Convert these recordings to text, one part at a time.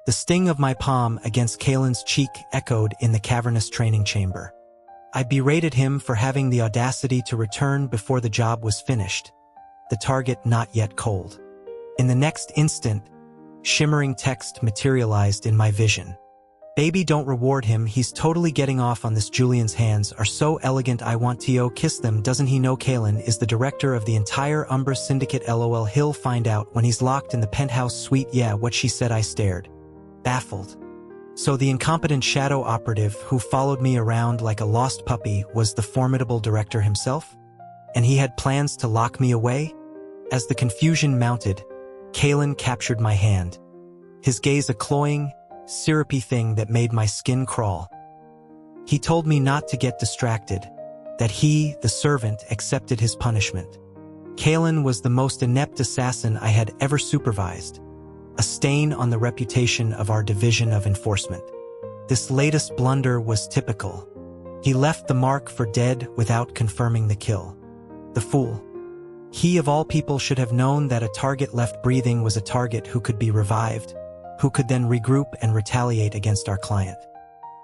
The sting of my palm against Kalen's cheek echoed in the cavernous training chamber. I berated him for having the audacity to return before the job was finished, the target not yet cold. In the next instant, shimmering text materialized in my vision. Baby, don't reward him, he's totally getting off on this. Julian's hands are so elegant I want to kiss them. Doesn't he know Kalen is the director of the entire Umbra Syndicate? LOL, he'll find out when he's locked in the penthouse suite. Yeah, what she said. I stared, baffled. So the incompetent shadow operative who followed me around like a lost puppy was the formidable director himself? And he had plans to lock me away? As the confusion mounted, Kalen captured my hand, his gaze a cloying, syrupy thing that made my skin crawl. He told me not to get distracted, that he, the servant, accepted his punishment. Kalen was the most inept assassin I had ever supervised, a stain on the reputation of our division of enforcement. This latest blunder was typical. He left the mark for dead without confirming the kill. The fool. He of all people should have known that a target left breathing was a target who could be revived, who could then regroup and retaliate against our client.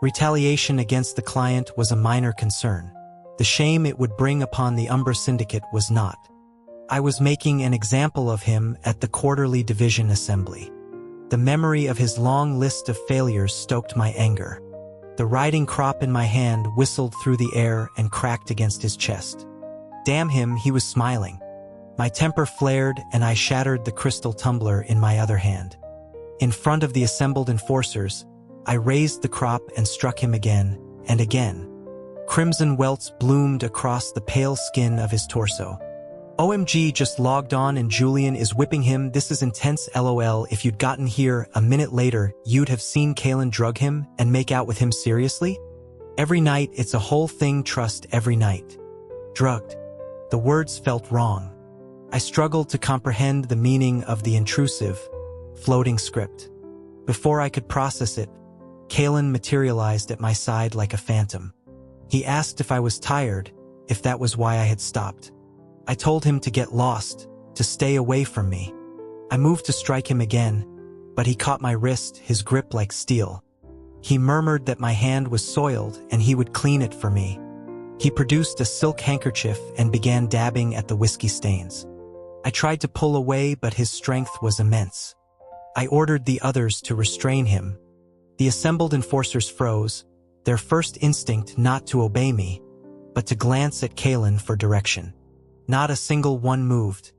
Retaliation against the client was a minor concern. The shame it would bring upon the Umbra Syndicate was not. I was making an example of him at the quarterly division assembly. The memory of his long list of failures stoked my anger. The riding crop in my hand whistled through the air and cracked against his chest. Damn him, he was smiling. My temper flared and I shattered the crystal tumbler in my other hand. In front of the assembled enforcers, I raised the crop and struck him again and again. Crimson welts bloomed across the pale skin of his torso. OMG, just logged on and Julian is whipping him. This is intense. LOL, if you'd gotten here a minute later, you'd have seen Kalen drug him and make out with him. Seriously? Every night, it's a whole thing. Trust every night. Drugged. The words felt wrong. I struggled to comprehend the meaning of the intrusive, floating script. Before I could process it, Kalen materialized at my side like a phantom. He asked if I was tired, if that was why I had stopped. I told him to get lost, to stay away from me. I moved to strike him again, but he caught my wrist, his grip like steel. He murmured that my hand was soiled and he would clean it for me. He produced a silk handkerchief and began dabbing at the whiskey stains. I tried to pull away, but his strength was immense. I ordered the others to restrain him. The assembled enforcers froze, their first instinct not to obey me, but to glance at Kalen for direction. Not a single one moved.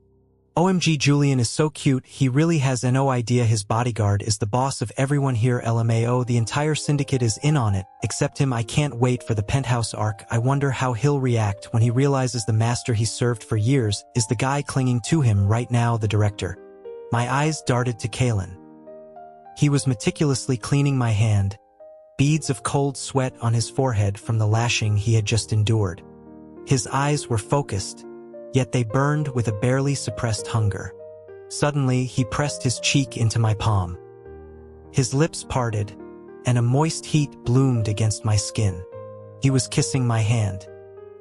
OMG, Julian is so cute, he really has no idea his bodyguard is the boss of everyone here. LMAO, the entire syndicate is in on it, except him. I can't wait for the penthouse arc. I wonder how he'll react when he realizes the master he served for years is the guy clinging to him right now, the director. My eyes darted to Kalen. He was meticulously cleaning my hand, beads of cold sweat on his forehead from the lashing he had just endured. His eyes were focused, yet they burned with a barely suppressed hunger. Suddenly, he pressed his cheek into my palm. His lips parted, and a moist heat bloomed against my skin. He was kissing my hand.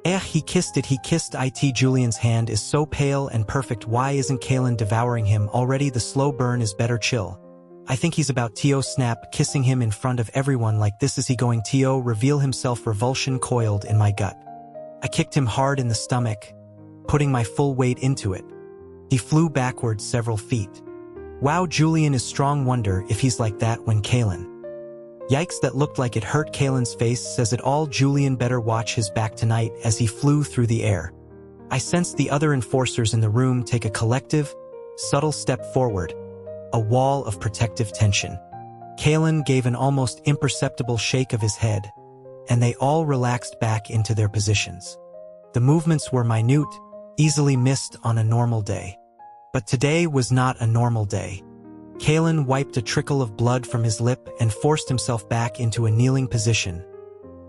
He kissed it. He kissed it. Julian's hand is so pale and perfect. Why isn't Kalen devouring him already? The slow burn is better. Chill. I think he's about to snap, kissing him in front of everyone like this. Is he going to reveal himself? Revulsion coiled in my gut. I kicked him hard in the stomach, putting my full weight into it. He flew backwards several feet. Wow, Julian is strong. Wonder if he's like that when Kalen. Yikes, that looked like it hurt. Kalen's face says it all. Julian better watch his back tonight. As he flew through the air, I sensed the other enforcers in the room take a collective, subtle step forward, a wall of protective tension. Kalen gave an almost imperceptible shake of his head, and they all relaxed back into their positions. The movements were minute, easily missed on a normal day. But today was not a normal day. Kalen wiped a trickle of blood from his lip and forced himself back into a kneeling position,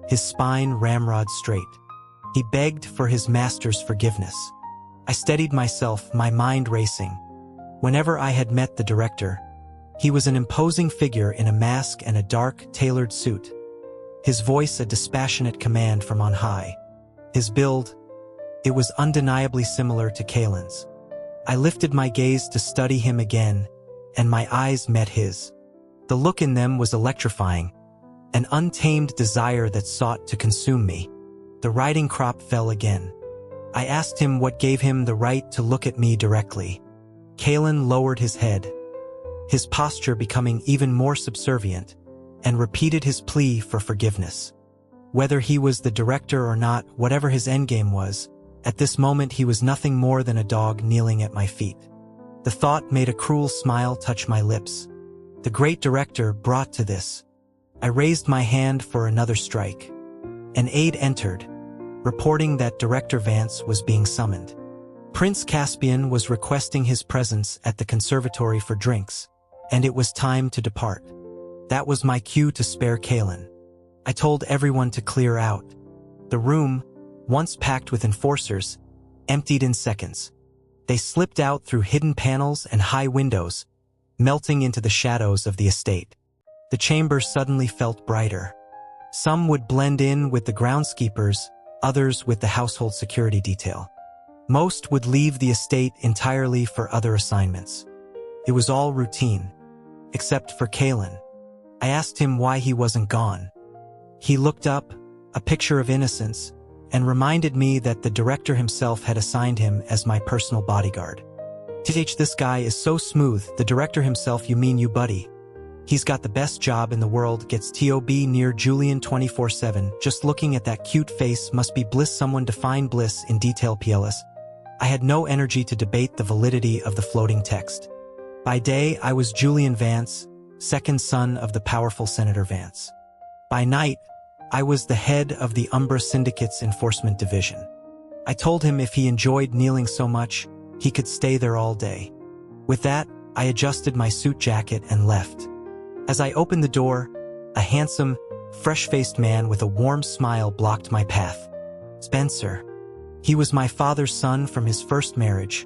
his spine ramrod straight. He begged for his master's forgiveness. I steadied myself, my mind racing. Whenever I had met the director, he was an imposing figure in a mask and a dark, tailored suit. His voice a dispassionate command from on high. His build, it was undeniably similar to Kalen's. I lifted my gaze to study him again, and my eyes met his. The look in them was electrifying, an untamed desire that sought to consume me. The riding crop fell again. I asked him what gave him the right to look at me directly. Kalen lowered his head, his posture becoming even more subservient, and repeated his plea for forgiveness. Whether he was the director or not, whatever his endgame was, at this moment he was nothing more than a dog kneeling at my feet. The thought made a cruel smile touch my lips. The great director brought to this. I raised my hand for another strike. An aide entered, reporting that Director Vance was being summoned. Prince Caspian was requesting his presence at the conservatory for drinks, and it was time to depart. That was my cue to spare Kalen. I told everyone to clear out. The room, once packed with enforcers, emptied in seconds. They slipped out through hidden panels and high windows, melting into the shadows of the estate. The chamber suddenly felt brighter. Some would blend in with the groundskeepers, others with the household security detail. Most would leave the estate entirely for other assignments. It was all routine, except for Kalen. I asked him why he wasn't gone. He looked up, a picture of innocence, and reminded me that the director himself had assigned him as my personal bodyguard. This guy is so smooth, the director himself, you mean you buddy. He's got the best job in the world, gets TOB near Julian 24/7. Just looking at that cute face must be bliss. Someone define bliss in detail, PLS. I had no energy to debate the validity of the floating text. By day, I was Julian Vance, second son of the powerful Senator Vance. By night, I was the head of the Umbra Syndicate's enforcement division. I told him if he enjoyed kneeling so much, he could stay there all day. With that, I adjusted my suit jacket and left. As I opened the door, a handsome, fresh-faced man with a warm smile blocked my path. Spencer. He was my father's son from his first marriage,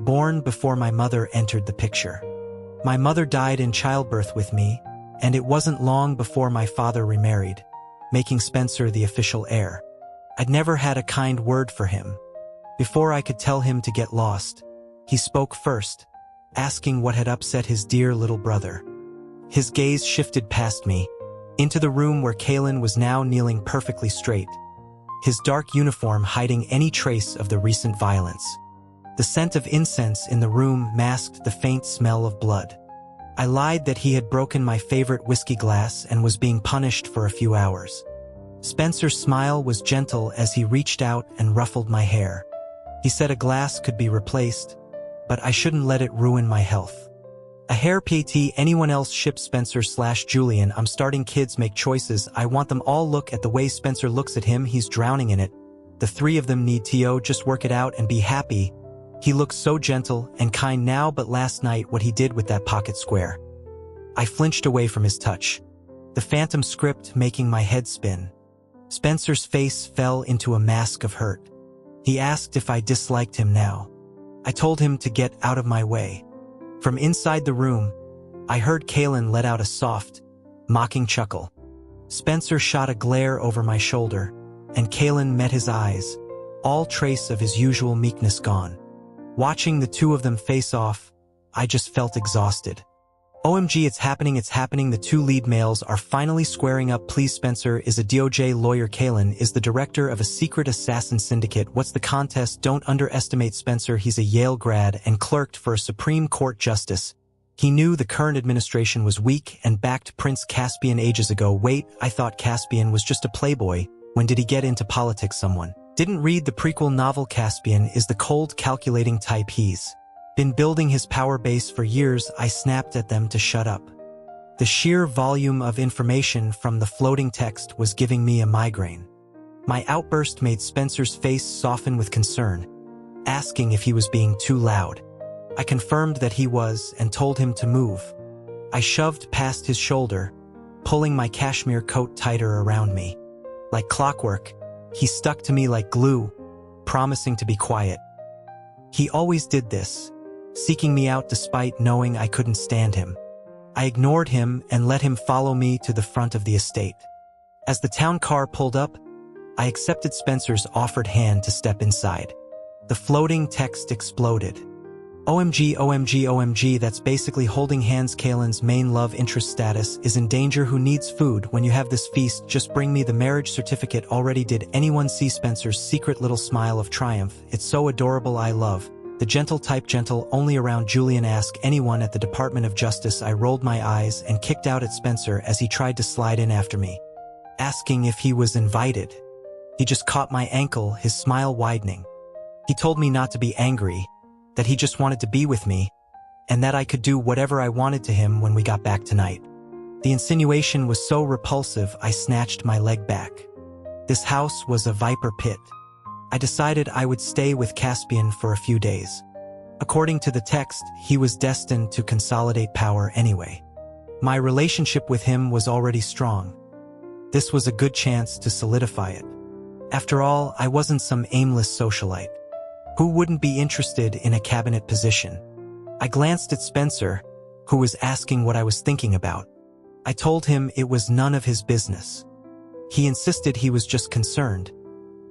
born before my mother entered the picture. My mother died in childbirth with me, and it wasn't long before my father remarried, making Spencer the official heir. I'd never had a kind word for him. Before I could tell him to get lost, he spoke first, asking what had upset his dear little brother. His gaze shifted past me, into the room where Kalen was now kneeling perfectly straight, his dark uniform hiding any trace of the recent violence. The scent of incense in the room masked the faint smell of blood. I lied that he had broken my favorite whiskey glass and was being punished for a few hours. Spencer's smile was gentle as he reached out and ruffled my hair. He said a glass could be replaced, but I shouldn't let it ruin my health. A hair PT, anyone else ship Spencer/Julian. I'm starting kids make choices. I want them all look at the way Spencer looks at him. He's drowning in it. The three of them need TO, just work it out and be happy. He looks so gentle and kind now, but last night what he did with that pocket square. I flinched away from his touch, the phantom script making my head spin. Spencer's face fell into a mask of hurt. He asked if I disliked him now. I told him to get out of my way. From inside the room, I heard Kalen let out a soft, mocking chuckle. Spencer shot a glare over my shoulder, and Kalen met his eyes, all trace of his usual meekness gone. Watching the two of them face off, I just felt exhausted. OMG, it's happening, it's happening. The two lead males are finally squaring up. Please, Spencer is a DOJ lawyer. Kalen is the director of a secret assassin syndicate. What's the contest? Don't underestimate Spencer. He's a Yale grad and clerked for a Supreme Court justice. He knew the current administration was weak and backed Prince Caspian ages ago. Wait, I thought Caspian was just a playboy. When did he get into politics? Someone didn't read the prequel novel. Caspian is the cold, calculating type. He's been building his power base for years. I snapped at them to shut up. The sheer volume of information from the floating text was giving me a migraine. My outburst made Spencer's face soften with concern, asking if he was being too loud. I confirmed that he was and told him to move. I shoved past his shoulder, pulling my cashmere coat tighter around me. Like clockwork, he stuck to me like glue, promising to be quiet. He always did this, seeking me out despite knowing I couldn't stand him. I ignored him and let him follow me to the front of the estate. As the town car pulled up, I accepted Spencer's offered hand to step inside. The floating text exploded. OMG, OMG, OMG, that's basically holding hands. Kaylin's main love interest status is in danger. Who needs food when you have this feast? Just bring me the marriage certificate already. Did anyone see Spencer's secret little smile of triumph? It's so adorable. I love the gentle type. Gentle only around Julian. Ask anyone at the Department of Justice. I rolled my eyes and kicked out at Spencer as he tried to slide in after me, asking if he was invited. He just caught my ankle, his smile widening. He told me not to be angry, that he just wanted to be with me, and that I could do whatever I wanted to him when we got back tonight. The insinuation was so repulsive, I snatched my leg back. This house was a viper pit. I decided I would stay with Caspian for a few days. According to the text, he was destined to consolidate power anyway. My relationship with him was already strong. This was a good chance to solidify it. After all, I wasn't some aimless socialite. Who wouldn't be interested in a cabinet position? I glanced at Spencer, who was asking what I was thinking about. I told him it was none of his business. He insisted he was just concerned,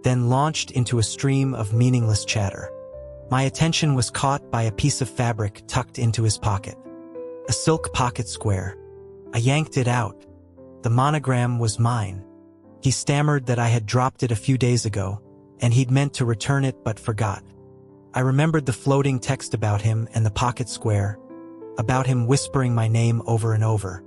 then launched into a stream of meaningless chatter. My attention was caught by a piece of fabric tucked into his pocket. A silk pocket square. I yanked it out. The monogram was mine. He stammered that I had dropped it a few days ago, and he'd meant to return it but forgot. I remembered the floating text about him and the pocket square, about him whispering my name over and over.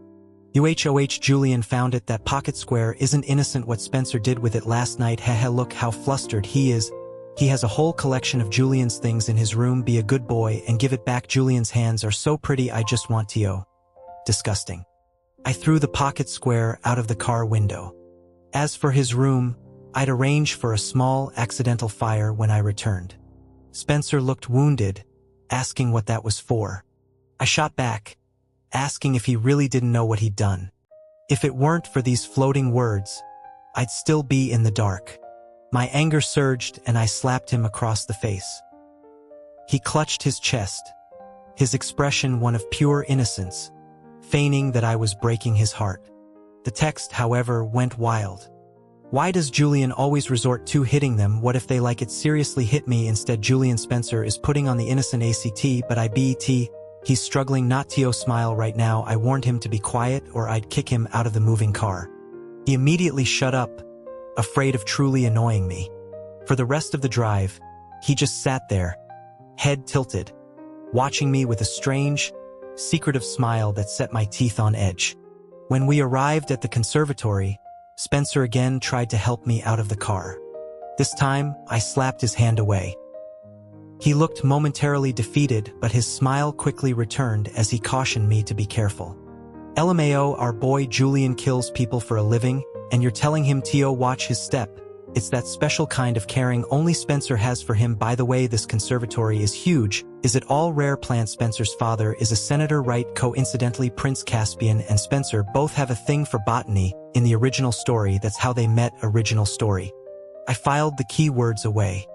UHOH. Julian found it. That pocket square isn't innocent. What Spencer did with it last night. Heh, look how flustered he is. He has a whole collection of Julian's things in his room. Be a good boy and give it back. Julian's hands are so pretty. I just want to. Disgusting. I threw the pocket square out of the car window. As for his room, I'd arrange for a small accidental fire when I returned. Spencer looked wounded, asking what that was for. I shot back, asking if he really didn't know what he'd done. If it weren't for these floating words, I'd still be in the dark. My anger surged and I slapped him across the face. He clutched his chest, his expression one of pure innocence, feigning that I was breaking his heart. The text, however, went wild. Why does Julian always resort to hitting them? What if they like it seriously? Hit me instead. Julian. Spencer is putting on the innocent ACT, but I bet he's struggling not to smile right now. I warned him to be quiet or I'd kick him out of the moving car. He immediately shut up, afraid of truly annoying me. For the rest of the drive, he just sat there, head tilted, watching me with a strange, secretive smile that set my teeth on edge. When we arrived at the conservatory, Spencer again tried to help me out of the car. This time, I slapped his hand away. He looked momentarily defeated, but his smile quickly returned as he cautioned me to be careful. LMAO, our boy Julian kills people for a living, and you're telling him to watch his step. It's that special kind of caring only Spencer has for him. By the way, this conservatory is huge. Is it all rare plants? Spencer's father is a senator, right? Coincidentally, Prince Caspian and Spencer both have a thing for botany. In the original story, that's how they met. Original story. I filed the keywords away.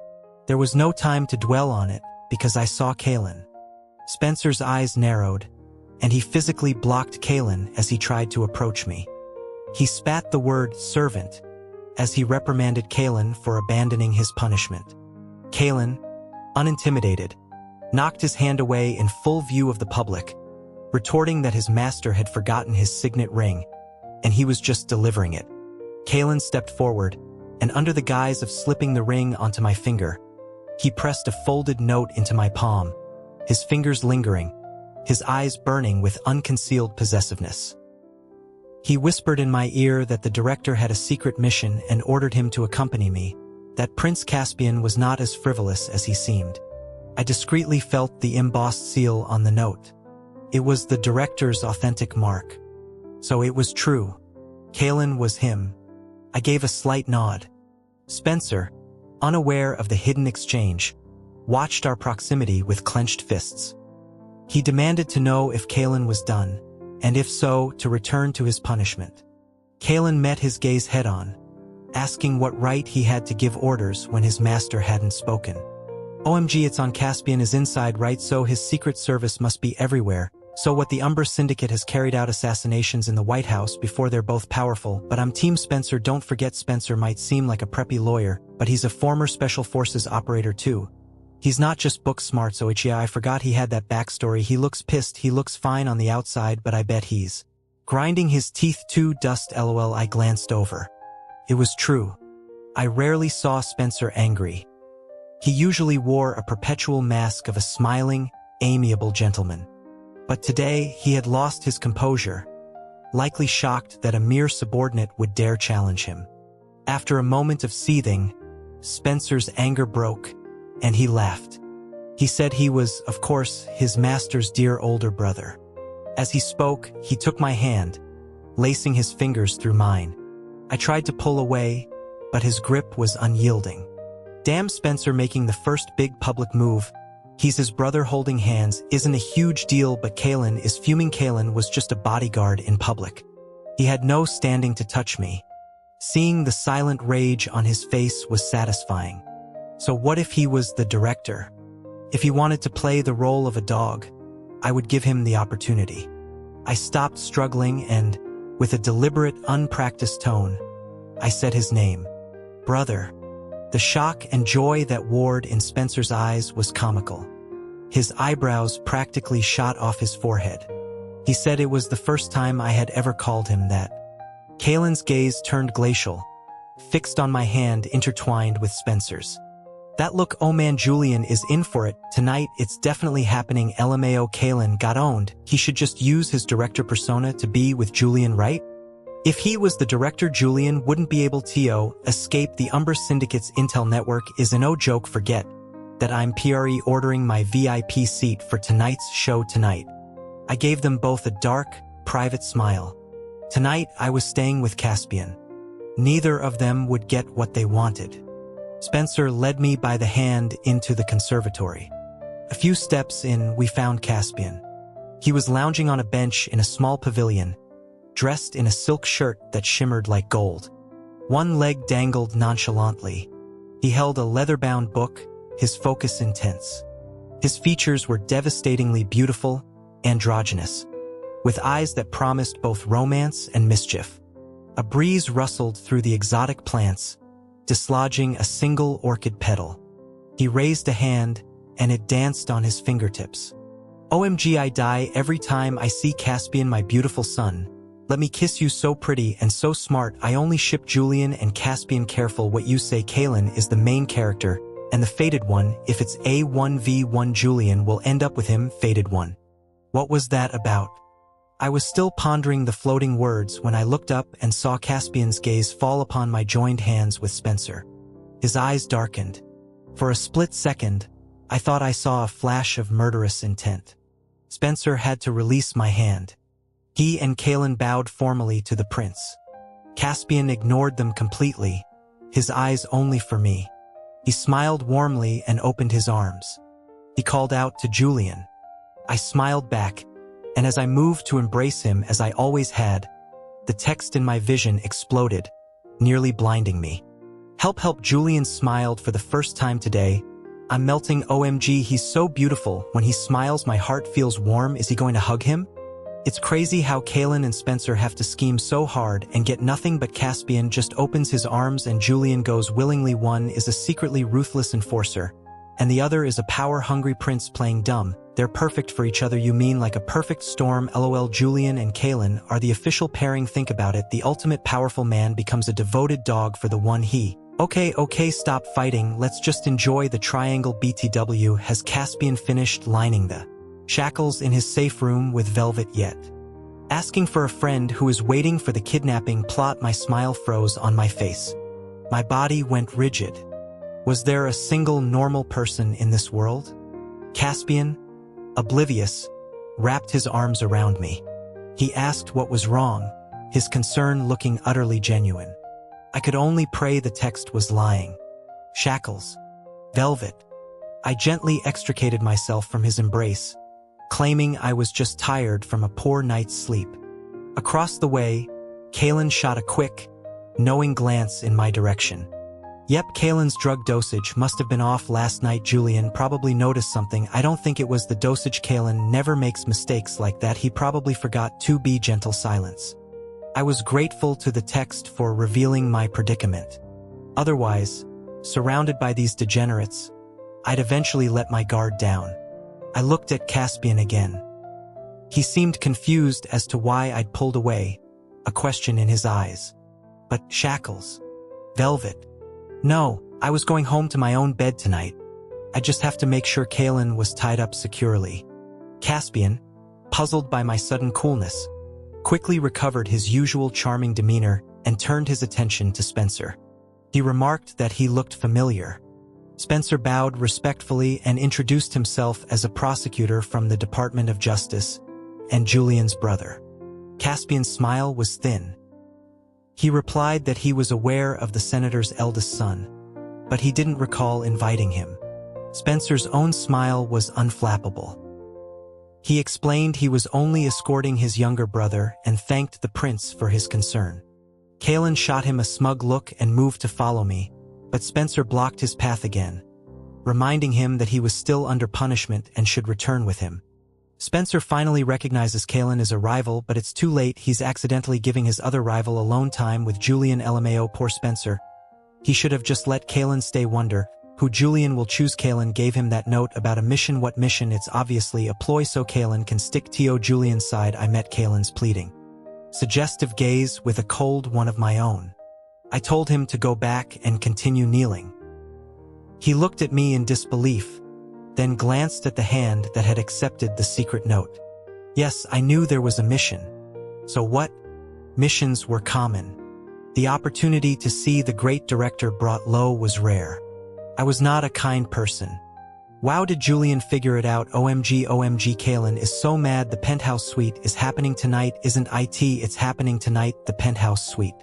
There was no time to dwell on it, because I saw Kaylin. Spencer's eyes narrowed, and he physically blocked Kaylin as he tried to approach me. He spat the word servant as he reprimanded Kaylin for abandoning his punishment. Kaylin, unintimidated, knocked his hand away in full view of the public, retorting that his master had forgotten his signet ring, and he was just delivering it. Kaylin stepped forward, and under the guise of slipping the ring onto my finger, he pressed a folded note into my palm, his fingers lingering, his eyes burning with unconcealed possessiveness. He whispered in my ear that the director had a secret mission and ordered him to accompany me, that Prince Caspian was not as frivolous as he seemed. I discreetly felt the embossed seal on the note. It was the director's authentic mark. So it was true. Kaylin was him. I gave a slight nod. Spencer, unaware of the hidden exchange, watched our proximity with clenched fists. He demanded to know if Kaylin was done, and if so, to return to his punishment. Kaylin met his gaze head-on, asking what right he had to give orders when his master hadn't spoken. OMG, it's on. Caspian is inside, right? So his secret service must be everywhere. So what? The Umber Syndicate has carried out assassinations in the White House before. They're both powerful, but I'm Team Spencer. Don't forget, Spencer might seem like a preppy lawyer, but he's a former Special Forces operator too. He's not just book smart, Soichia. I forgot he had that backstory. He looks pissed. He looks fine on the outside, but I bet he's grinding his teeth too. Dust lol. I glanced over. It was true. I rarely saw Spencer angry. He usually wore a perpetual mask of a smiling, amiable gentleman. But today, he had lost his composure, likely shocked that a mere subordinate would dare challenge him. After a moment of seething, Spencer's anger broke, and he laughed. He said he was, of course, his master's dear older brother. As he spoke, he took my hand, lacing his fingers through mine. I tried to pull away, but his grip was unyielding. Damn, Spencer making the first big public move. He's his brother holding hands isn't a huge deal, but Kalen is fuming. Kalen was just a bodyguard in public. He had no standing to touch me. Seeing the silent rage on his face was satisfying. So what if he was the director? If he wanted to play the role of a dog, I would give him the opportunity. I stopped struggling and, with a deliberate, unpracticed tone, I said his name. Brother. The shock and joy that warred in Spencer's eyes was comical. His eyebrows practically shot off his forehead. He said it was the first time I had ever called him that. Kalen's gaze turned glacial, fixed on my hand intertwined with Spencer's. That look, oh man, Julian is in for it. Tonight, it's definitely happening. LMAO. Kalen got owned. He should just use his director persona to be with Julian, right? If he was the director, Julian wouldn't be able to escape the Umber Syndicate's intel network. Is a no joke. Forget that I'm ordering my VIP seat for tonight's show tonight. I gave them both a dark, private smile. Tonight, I was staying with Caspian. Neither of them would get what they wanted. Spencer led me by the hand into the conservatory. A few steps in, we found Caspian. He was lounging on a bench in a small pavilion, dressed in a silk shirt that shimmered like gold. One leg dangled nonchalantly. He held a leather-bound book, his focus intense. His features were devastatingly beautiful, androgynous, with eyes that promised both romance and mischief. A breeze rustled through the exotic plants, dislodging a single orchid petal. He raised a hand, and it danced on his fingertips. OMG, I die every time I see Caspian, my beautiful son. Let me kiss you, so pretty and so smart. I only ship Julian and Caspian. Careful what you say. Kalen is the main character, and the fated one. If it's a 1v1, Julian will end up with him. Fated one. What was that about? I was still pondering the floating words when I looked up and saw Caspian's gaze fall upon my joined hands with Spencer. His eyes darkened. For a split second, I thought I saw a flash of murderous intent. Spencer had to release my hand. He and Kalen bowed formally to the prince. Caspian ignored them completely, his eyes only for me. He smiled warmly and opened his arms. He called out to Julian. I smiled back, and as I moved to embrace him as I always had, the text in my vision exploded, nearly blinding me. Help, help. Julian smiled for the first time today. I'm melting. OMG, he's so beautiful. When he smiles, my heart feels warm. Is he going to hug him? It's crazy how Kalen and Spencer have to scheme so hard and get nothing, but Caspian just opens his arms and Julian goes willingly. One is a secretly ruthless enforcer, and the other is a power-hungry prince playing dumb. They're perfect for each other. You mean like a perfect storm? LOL. Julian and Kalen are the official pairing. Think about it. The ultimate powerful man becomes a devoted dog for the one he. Okay, stop fighting. Let's just enjoy the triangle. BTW. Has Caspian finished lining the shackles in his safe room with velvet yet? Asking for a friend who is waiting for the kidnapping plot. My smile froze on my face. My body went rigid. Was there a single normal person in this world? Caspian, oblivious, wrapped his arms around me. He asked what was wrong, his concern looking utterly genuine. I could only pray the text was lying. Shackles. Velvet. I gently extricated myself from his embrace, claiming I was just tired from a poor night's sleep. Across the way, Kalen shot a quick, knowing glance in my direction. Yep, Kalen's drug dosage must have been off last night. Julian probably noticed something. I don't think it was the dosage. Kalen never makes mistakes like that. He probably forgot to be gentle. Silence. I was grateful to the text for revealing my predicament. Otherwise, surrounded by these degenerates, I'd eventually let my guard down. I looked at Caspian again. He seemed confused as to why I'd pulled away, a question in his eyes. But shackles? Velvet? No, I was going home to my own bed tonight. I just have to make sure Kalen was tied up securely. Caspian, puzzled by my sudden coolness, quickly recovered his usual charming demeanor and turned his attention to Spencer. He remarked that he looked familiar. Spencer bowed respectfully and introduced himself as a prosecutor from the Department of Justice and Julian's brother. Caspian's smile was thin. He replied that he was aware of the senator's eldest son, but he didn't recall inviting him. Spencer's own smile was unflappable. He explained he was only escorting his younger brother and thanked the prince for his concern. Kalen shot him a smug look and moved to follow me, but Spencer blocked his path again, reminding him that he was still under punishment and should return with him. Spencer finally recognizes Kalen as a rival, but it's too late. He's accidentally giving his other rival alone time with Julian LMAO. Poor Spencer. He should have just let Kalen stay. Wonder who Julian will choose. Kalen gave him that note about a mission. What mission? It's obviously a ploy so Kalen can stick to Julian's side. I met Kalen's pleading, suggestive gaze with a cold one of my own. I told him to go back and continue kneeling. He looked at me in disbelief, then glanced at the hand that had accepted the secret note. Yes, I knew there was a mission. So what? Missions were common. The opportunity to see the great director brought low was rare. I was not a kind person. Wow, did Julian figure it out? OMG, Kalen is so mad. The penthouse suite is happening tonight. Isn't it? It's happening tonight, the penthouse suite.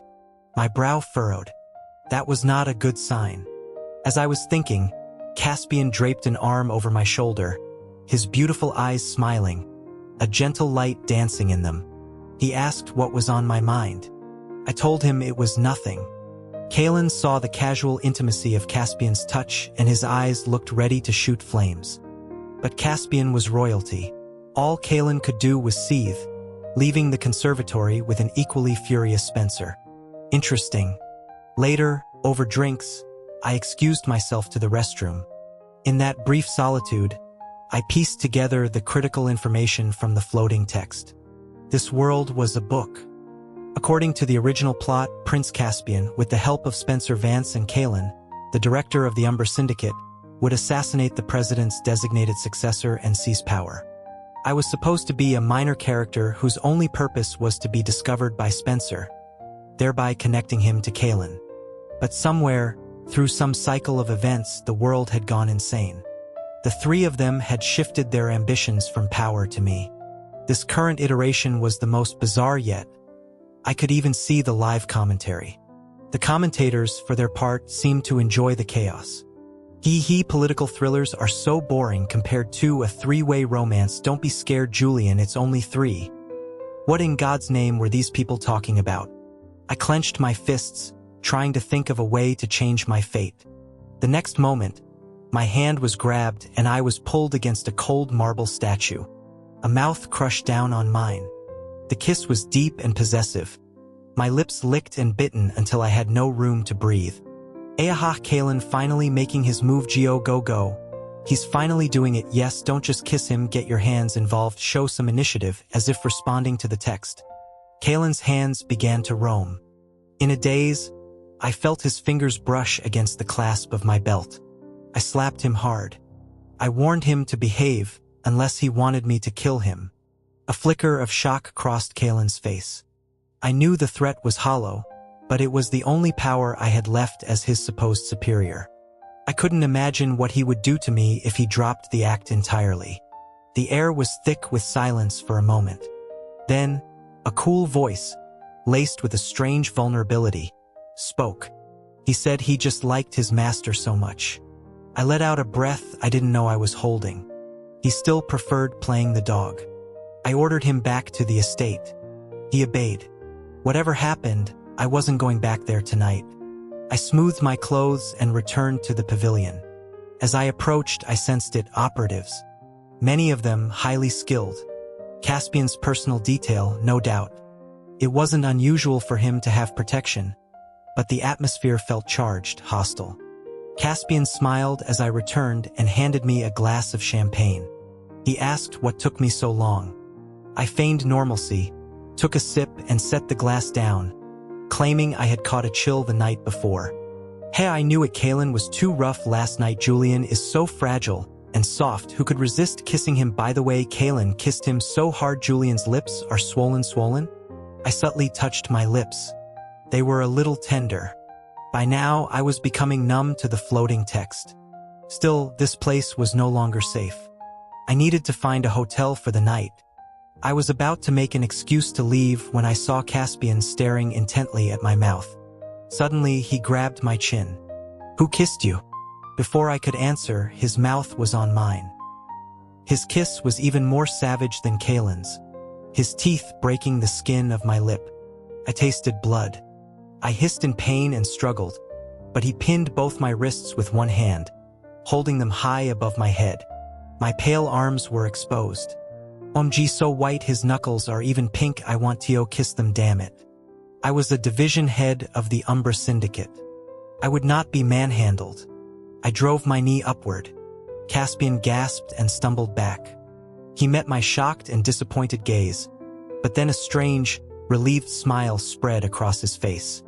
My brow furrowed. That was not a good sign. As I was thinking, Caspian draped an arm over my shoulder, his beautiful eyes smiling, a gentle light dancing in them. He asked what was on my mind. I told him it was nothing. Kalen saw the casual intimacy of Caspian's touch and his eyes looked ready to shoot flames. But Caspian was royalty. All Kalen could do was seethe, leaving the conservatory with an equally furious Spencer. Interesting. Later, over drinks, I excused myself to the restroom. In that brief solitude, I pieced together the critical information from the floating text. This world was a book. According to the original plot, Prince Caspian, with the help of Spencer Vance and Kalen, the director of the Umber Syndicate, would assassinate the president's designated successor and seize power. I was supposed to be a minor character whose only purpose was to be discovered by Spencer, thereby connecting him to Kalen. But somewhere, through some cycle of events, the world had gone insane. The three of them had shifted their ambitions from power to me. This current iteration was the most bizarre yet. I could even see the live commentary. The commentators, for their part, seemed to enjoy the chaos. Political thrillers are so boring compared to a three-way romance. Don't be scared, Julian, it's only three. What in God's name were these people talking about? I clenched my fists, trying to think of a way to change my fate. The next moment, my hand was grabbed and I was pulled against a cold marble statue. A mouth crushed down on mine. The kiss was deep and possessive. My lips licked and bitten until I had no room to breathe. Kalen finally making his move. Go. He's finally doing it. Yes, don't just kiss him, get your hands involved, show some initiative, as if responding to the text. Kalen's hands began to roam. In a daze, I felt his fingers brush against the clasp of my belt. I slapped him hard. I warned him to behave, unless he wanted me to kill him. A flicker of shock crossed Kalen's face. I knew the threat was hollow, but it was the only power I had left as his supposed superior. I couldn't imagine what he would do to me if he dropped the act entirely. The air was thick with silence for a moment. Then, a cool voice, laced with a strange vulnerability, spoke. He said he just liked his master so much. I let out a breath I didn't know I was holding. He still preferred playing the dog. I ordered him back to the estate. He obeyed. Whatever happened, I wasn't going back there tonight. I smoothed my clothes and returned to the pavilion. As I approached, I sensed it, operatives. Many of them highly skilled. Caspian's personal detail, no doubt. It wasn't unusual for him to have protection, but the atmosphere felt charged, hostile. Caspian smiled as I returned and handed me a glass of champagne. He asked what took me so long. I feigned normalcy, took a sip and set the glass down, claiming I had caught a chill the night before. Hey, I knew it. Kalen was too rough last night. Julian is so fragile and soft. Who could resist kissing him? By the way, Kalen kissed him so hard Julian's lips are swollen. I subtly touched my lips. They were a little tender. By now, I was becoming numb to the floating text. Still, this place was no longer safe. I needed to find a hotel for the night. I was about to make an excuse to leave when I saw Caspian staring intently at my mouth. Suddenly, he grabbed my chin. Who kissed you? Before I could answer, his mouth was on mine. His kiss was even more savage than Kalen's, his teeth breaking the skin of my lip. I tasted blood. I hissed in pain and struggled, but he pinned both my wrists with one hand, holding them high above my head. My pale arms were exposed. OMG, so white, his knuckles are even pink. I want to kiss them, damn it. I was the division head of the Umbra Syndicate. I would not be manhandled. I drove my knee upward. Caspian gasped and stumbled back. He met my shocked and disappointed gaze, but then a strange, relieved smile spread across his face.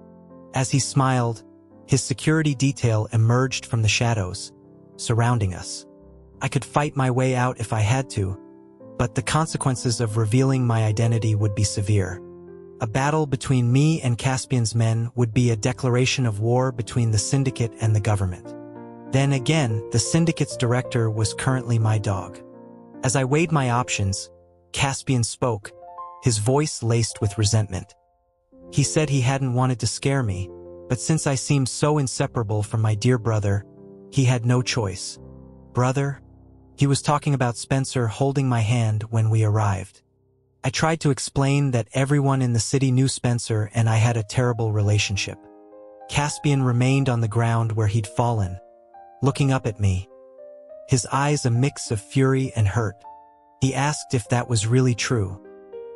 As he smiled, his security detail emerged from the shadows, surrounding us. I could fight my way out if I had to, but the consequences of revealing my identity would be severe. A battle between me and Caspian's men would be a declaration of war between the Syndicate and the government. Then again, the Syndicate's director was currently my dog. As I weighed my options, Caspian spoke, his voice laced with resentment. He said he hadn't wanted to scare me, but since I seemed so inseparable from my dear brother, he had no choice. Brother? He was talking about Spencer holding my hand when we arrived. I tried to explain that everyone in the city knew Spencer and I had a terrible relationship. Caspian remained on the ground where he'd fallen, looking up at me, his eyes a mix of fury and hurt. He asked if that was really true.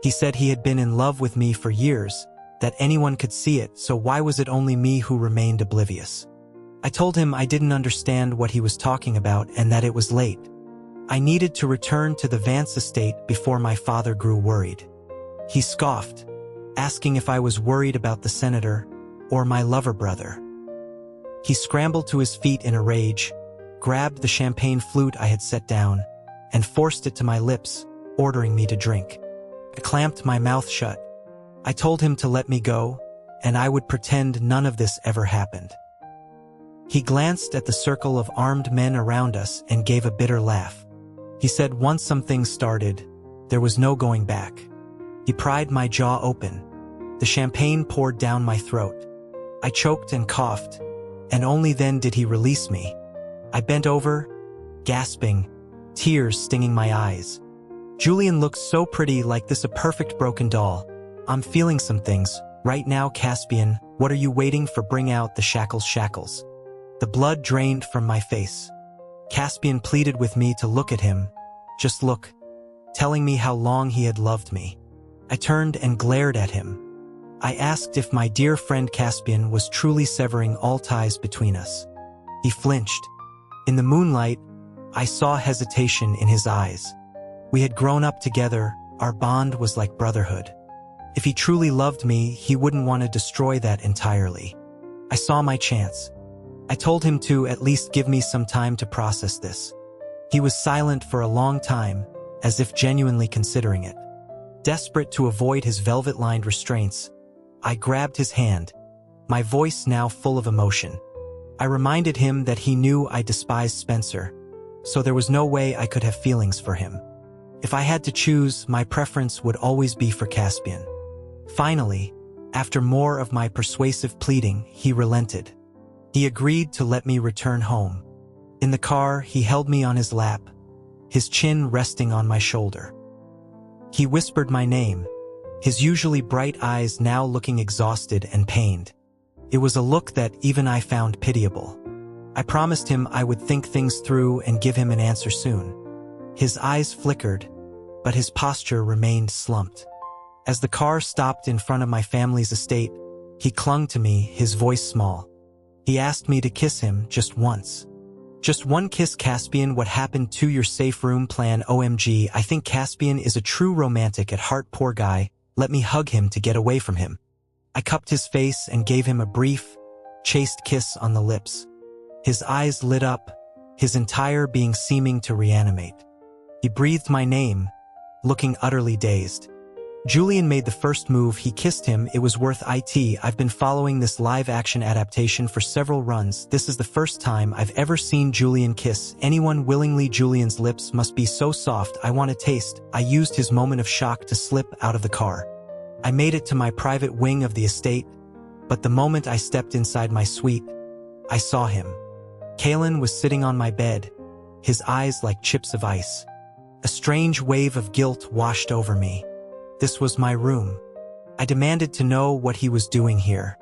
He said he had been in love with me for years, that anyone could see it, so why was it only me who remained oblivious? I told him I didn't understand what he was talking about and that it was late. I needed to return to the Vance estate before my father grew worried. He scoffed, asking if I was worried about the senator or my lover brother. He scrambled to his feet in a rage, grabbed the champagne flute I had set down, and forced it to my lips, ordering me to drink. I clamped my mouth shut. I told him to let me go, and I would pretend none of this ever happened. He glanced at the circle of armed men around us and gave a bitter laugh. He said once some things started, there was no going back. He pried my jaw open. The champagne poured down my throat. I choked and coughed, and only then did he release me. I bent over, gasping, tears stinging my eyes. Julian looked so pretty, like this, a perfect broken doll. I'm feeling some things right now, Caspian. What are you waiting for? Bring out the shackles. The blood drained from my face. Caspian pleaded with me to look at him. Just look, telling me how long he had loved me. I turned and glared at him. I asked if my dear friend Caspian was truly severing all ties between us. He flinched. In the moonlight, I saw hesitation in his eyes. We had grown up together, our bond was like brotherhood. If he truly loved me, he wouldn't want to destroy that entirely. I saw my chance. I told him to at least give me some time to process this. He was silent for a long time, as if genuinely considering it. Desperate to avoid his velvet-lined restraints, I grabbed his hand, my voice now full of emotion. I reminded him that he knew I despised Spencer, so there was no way I could have feelings for him. If I had to choose, my preference would always be for Caspian. Finally, after more of my persuasive pleading, he relented. He agreed to let me return home. In the car, he held me on his lap, his chin resting on my shoulder. He whispered my name, his usually bright eyes now looking exhausted and pained. It was a look that even I found pitiable. I promised him I would think things through and give him an answer soon. His eyes flickered, but his posture remained slumped. As the car stopped in front of my family's estate, he clung to me, his voice small. He asked me to kiss him just once. Just one kiss, Caspian. What happened to your safe room plan? OMG, I think Caspian is a true romantic at heart. Poor guy. Let me hug him to get away from him. I cupped his face and gave him a brief, chaste kiss on the lips. His eyes lit up, his entire being seeming to reanimate. He breathed my name, looking utterly dazed. Julian made the first move. He kissed him. It was worth it. I've been following this live-action adaptation for several runs. This is the first time I've ever seen Julian kiss anyone willingly. Julian's lips must be so soft. I want to taste. I used his moment of shock to slip out of the car. I made it to my private wing of the estate, but the moment I stepped inside my suite, I saw him. Kalen was sitting on my bed, his eyes like chips of ice. A strange wave of guilt washed over me. This was my room. I demanded to know what he was doing here.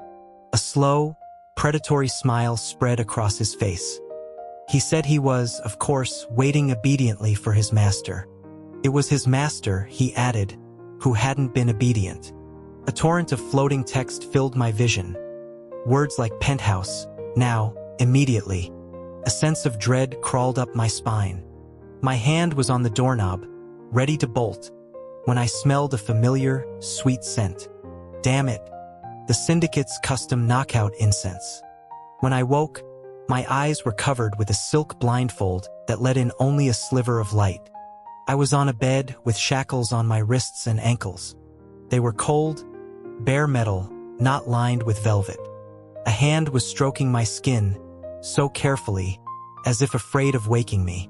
A slow, predatory smile spread across his face. He said he was, of course, waiting obediently for his master. It was his master, he added, who hadn't been obedient. A torrent of floating text filled my vision. Words like penthouse, now, immediately. A sense of dread crawled up my spine. My hand was on the doorknob, ready to bolt, when I smelled a familiar, sweet scent. Damn it, the syndicate's custom knockout incense. When I woke, my eyes were covered with a silk blindfold that let in only a sliver of light. I was on a bed with shackles on my wrists and ankles. They were cold, bare metal, not lined with velvet. A hand was stroking my skin, so carefully, as if afraid of waking me.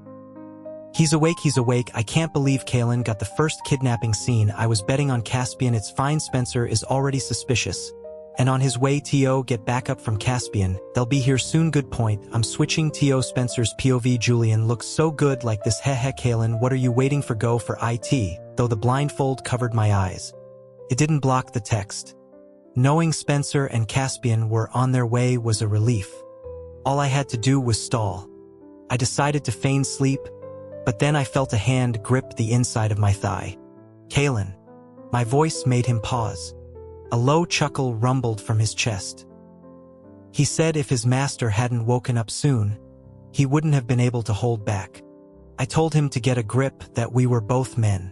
He's awake, I can't believe Kalen got the first kidnapping scene. I was betting on Caspian. It's fine, Spencer is already suspicious. And on his way, T.O. get backup from Caspian. They'll be here soon. Good point. I'm switching T.O. Spencer's POV. Julian looks so good like this. Heh Kalen, what are you waiting for? Go for it. Though the blindfold covered my eyes, it didn't block the text. Knowing Spencer and Caspian were on their way was a relief. All I had to do was stall. I decided to feign sleep, but then I felt a hand grip the inside of my thigh. Kalen. My voice made him pause. A low chuckle rumbled from his chest. He said if his master hadn't woken up soon, he wouldn't have been able to hold back. I told him to get a grip, that we were both men.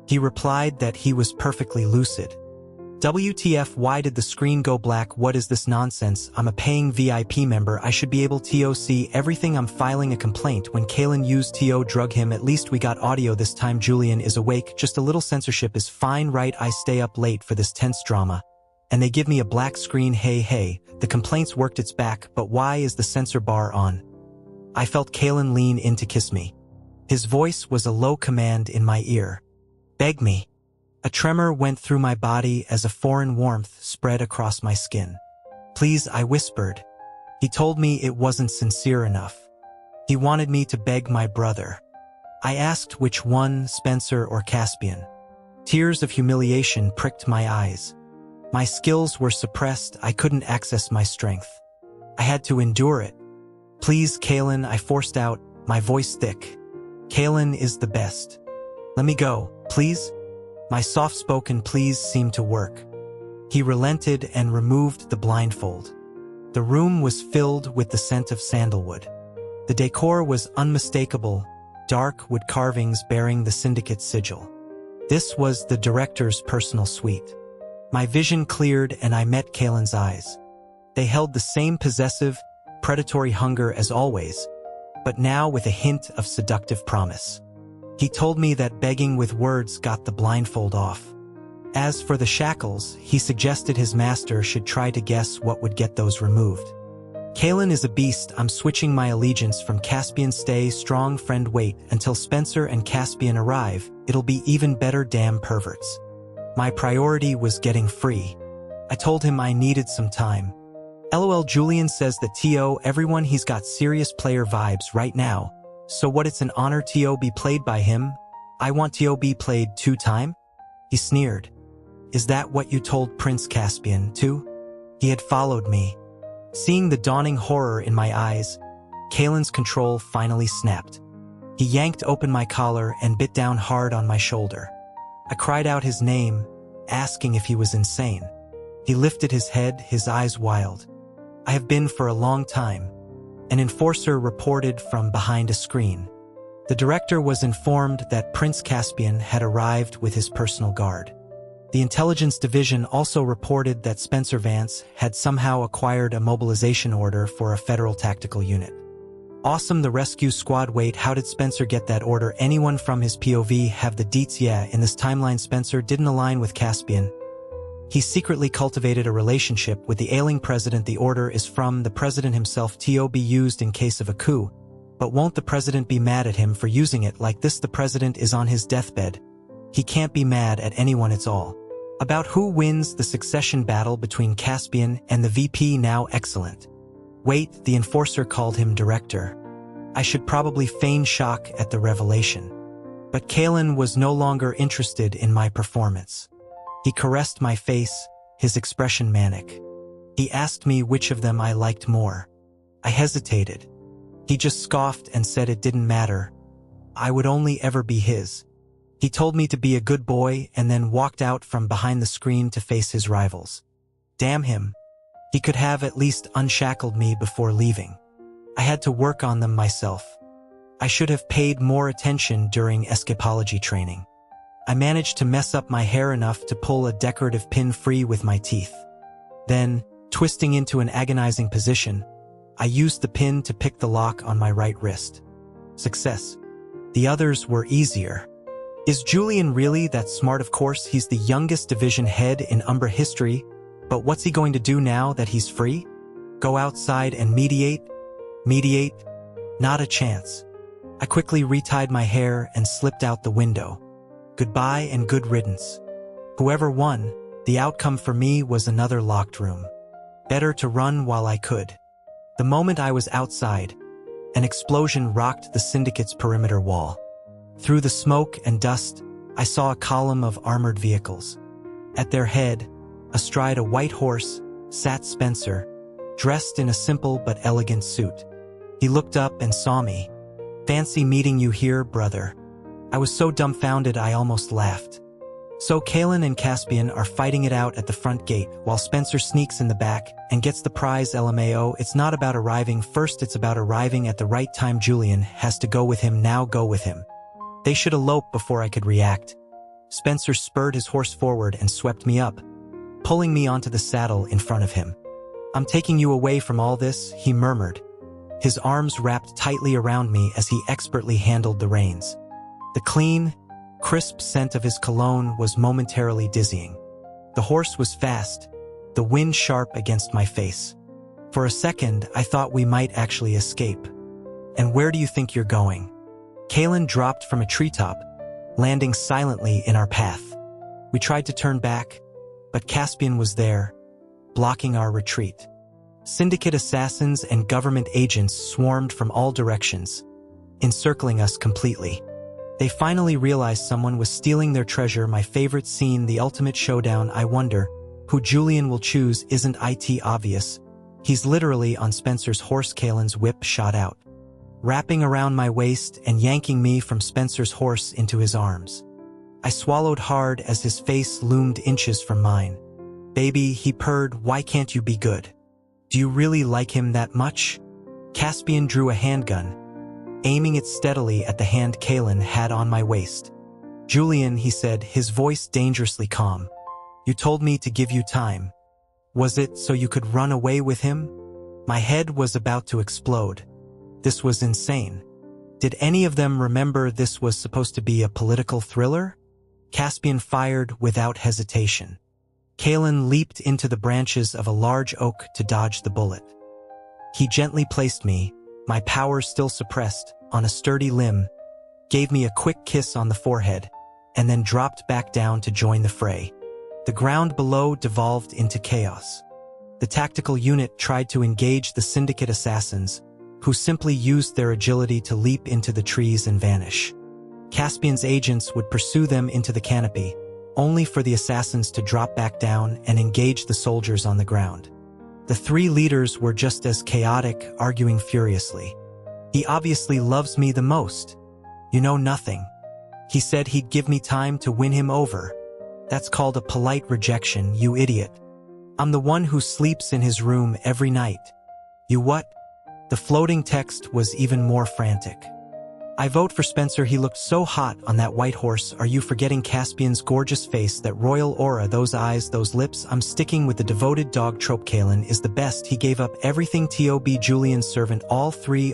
He replied that he was perfectly lucid. WTF, why did the screen go black? What is this nonsense? I'm a paying VIP member. I should be able to see everything. I'm filing a complaint. When Kalen used to drug him, at least we got audio this time. Julian is awake. Just a little censorship is fine, right? I stay up late for this tense drama, and they give me a black screen. Hey, the complaints worked its back, but why is the censor bar on? I felt Kalen lean in to kiss me. His voice was a low command in my ear. Beg me. A tremor went through my body as a foreign warmth spread across my skin. Please, I whispered. He told me it wasn't sincere enough. He wanted me to beg my brother. I asked which one, Spencer or Caspian. Tears of humiliation pricked my eyes. My skills were suppressed. I couldn't access my strength. I had to endure it. Please, Kalen, I forced out, my voice thick. Kalen is the best. Let me go, please. My soft-spoken please seemed to work. He relented and removed the blindfold. The room was filled with the scent of sandalwood. The decor was unmistakable, dark wood carvings bearing the syndicate's sigil. This was the director's personal suite. My vision cleared and I met Kalen's eyes. They held the same possessive, predatory hunger as always, but now with a hint of seductive promise. He told me that begging with words got the blindfold off. As for the shackles, he suggested his master should try to guess what would get those removed. Kalen is a beast. I'm switching my allegiance from Caspian. Stay strong, friend. Wait until Spencer and Caspian arrive. It'll be even better. Damn perverts. My priority was getting free. I told him I needed some time. LOL. Julian says that T.O. everyone, he's got serious player vibes right now. So what, it's an honor T.O. be played by him? I want T.O. be played 2-time? He sneered. Is that what you told Prince Caspian, too? He had followed me. Seeing the dawning horror in my eyes, Kalen's control finally snapped. He yanked open my collar and bit down hard on my shoulder. I cried out his name, asking if he was insane. He lifted his head, his eyes wild. I have been for a long time. An enforcer reported from behind a screen. The director was informed that Prince Caspian had arrived with his personal guard. The intelligence division also reported that Spencer Vance had somehow acquired a mobilization order for a federal tactical unit. Awesome, the rescue squad. Wait, how did Spencer get that order? Anyone from his POV have the deets? Yeah, in this timeline Spencer didn't align with Caspian. He secretly cultivated a relationship with the ailing president. The order is from the president himself to be used in case of a coup. But won't the president be mad at him for using it like this? The president is on his deathbed. He can't be mad at anyone. It's all about who wins the succession battle between Caspian and the VP now. Excellent. Wait, the enforcer called him director. I should probably feign shock at the revelation. But Kalen was no longer interested in my performance. He caressed my face, his expression manic. He asked me which of them I liked more. I hesitated. He just scoffed and said it didn't matter. I would only ever be his. He told me to be a good boy and then walked out from behind the screen to face his rivals. Damn him. He could have at least unshackled me before leaving. I had to work on them myself. I should have paid more attention during escapology training. I managed to mess up my hair enough to pull a decorative pin free with my teeth. Then, twisting into an agonizing position, I used the pin to pick the lock on my right wrist. Success. The others were easier. Is Julian really that smart? Of course, he's the youngest division head in Umbra history, but what's he going to do now that he's free? Go outside and mediate? Mediate? Not a chance. I quickly retied my hair and slipped out the window. Goodbye and good riddance. Whoever won, the outcome for me was another locked room. Better to run while I could. The moment I was outside, an explosion rocked the syndicate's perimeter wall. Through the smoke and dust, I saw a column of armored vehicles. At their head, astride a white horse, sat Spencer, dressed in a simple but elegant suit. He looked up and saw me. Fancy meeting you here, brother. I was so dumbfounded I almost laughed. So Kalen and Caspian are fighting it out at the front gate, while Spencer sneaks in the back and gets the prize. LMAO, it's not about arriving first, it's about arriving at the right time. Julian has to go with him. Now go with him. They should elope before I could react. Spencer spurred his horse forward and swept me up, pulling me onto the saddle in front of him. I'm taking you away from all this, he murmured. His arms wrapped tightly around me as he expertly handled the reins. The clean, crisp scent of his cologne was momentarily dizzying. The horse was fast, the wind sharp against my face. For a second, I thought we might actually escape. And where do you think you're going? Kalen dropped from a treetop, landing silently in our path. We tried to turn back, but Caspian was there, blocking our retreat. Syndicate assassins and government agents swarmed from all directions, encircling us completely. They finally realized someone was stealing their treasure. My favorite scene, the ultimate showdown. I wonder who Julian will choose. Isn't it obvious? He's literally on Spencer's horse. Kalen's whip shot out, wrapping around my waist and yanking me from Spencer's horse into his arms. I swallowed hard as his face loomed inches from mine. Baby, he purred, why can't you be good? Do you really like him that much? Caspian drew a handgun, aiming it steadily at the hand Kalen had on my waist. Julian, he said, his voice dangerously calm. You told me to give you time. Was it so you could run away with him? My head was about to explode. This was insane. Did any of them remember this was supposed to be a political thriller? Caspian fired without hesitation. Kalen leaped into the branches of a large oak to dodge the bullet. He gently placed me, my power still suppressed, on a sturdy limb, gave me a quick kiss on the forehead, and then dropped back down to join the fray. The ground below devolved into chaos. The tactical unit tried to engage the syndicate assassins, who simply used their agility to leap into the trees and vanish. Caspian's agents would pursue them into the canopy, only for the assassins to drop back down and engage the soldiers on the ground. The three leaders were just as chaotic, arguing furiously. He obviously loves me the most. You know nothing. He said he'd give me time to win him over. That's called a polite rejection, you idiot. I'm the one who sleeps in his room every night. You what? The floating text was even more frantic. I vote for Spencer, he looked so hot on that white horse. Are you forgetting Caspian's gorgeous face, that royal aura, those eyes, those lips? I'm sticking with the devoted dog trope. Kalen is the best, he gave up everything. Tob Julian's servant, all three,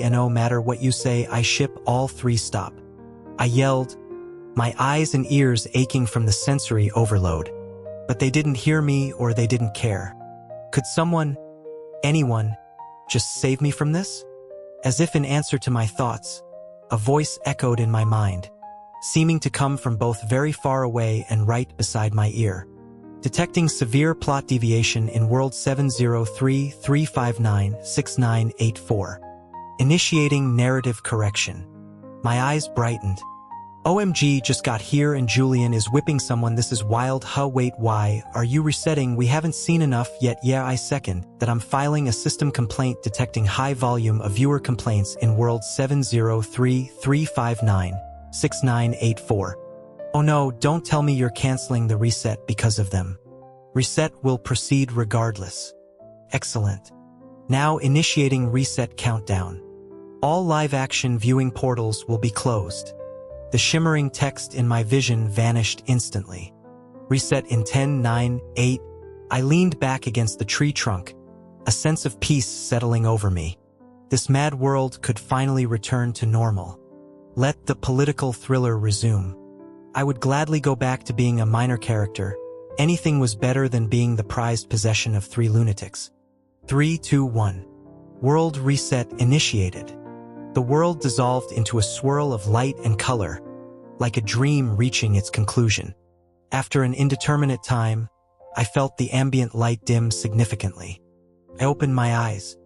and no matter what you say, I ship all three. Stop. I yelled, my eyes and ears aching from the sensory overload. But they didn't hear me, or they didn't care. Could someone, anyone, just save me from this? As if in answer to my thoughts, a voice echoed in my mind, seeming to come from both very far away and right beside my ear. Detecting severe plot deviation in World 703-359-6984. Initiating narrative correction. My eyes brightened. OMG, just got here and Julian is whipping someone. This is wild. Huh, wait, why are you resetting? We haven't seen enough yet. Yeah, I second that. I'm filing a system complaint detecting high volume of viewer complaints in World 703-359-6984. Oh no, don't tell me you're canceling the reset because of them. Reset will proceed regardless. Excellent. Now initiating reset countdown. All live-action viewing portals will be closed. The shimmering text in my vision vanished instantly. Reset in 10, 9, 8. I leaned back against the tree trunk, a sense of peace settling over me. This mad world could finally return to normal. Let the political thriller resume. I would gladly go back to being a minor character. Anything was better than being the prized possession of three lunatics. 3, 2, 1. World reset initiated. The world dissolved into a swirl of light and color, like a dream reaching its conclusion. After an indeterminate time, I felt the ambient light dim significantly. I opened my eyes.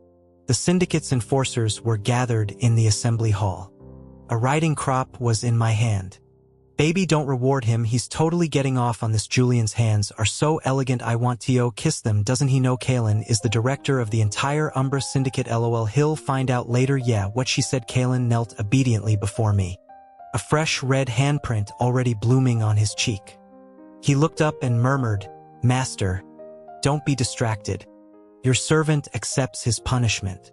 The syndicate's enforcers were gathered in the assembly hall. A riding crop was in my hand. Baby, don't reward him, he's totally getting off on this. Julian's hands are so elegant, I want to kiss them. Doesn't he know Kalen is the director of the entire Umbra Syndicate? LOL, he'll find out later. Yeah, what she said. Kalen knelt obediently before me, a fresh red handprint already blooming on his cheek. He looked up and murmured, Master, don't be distracted. Your servant accepts his punishment.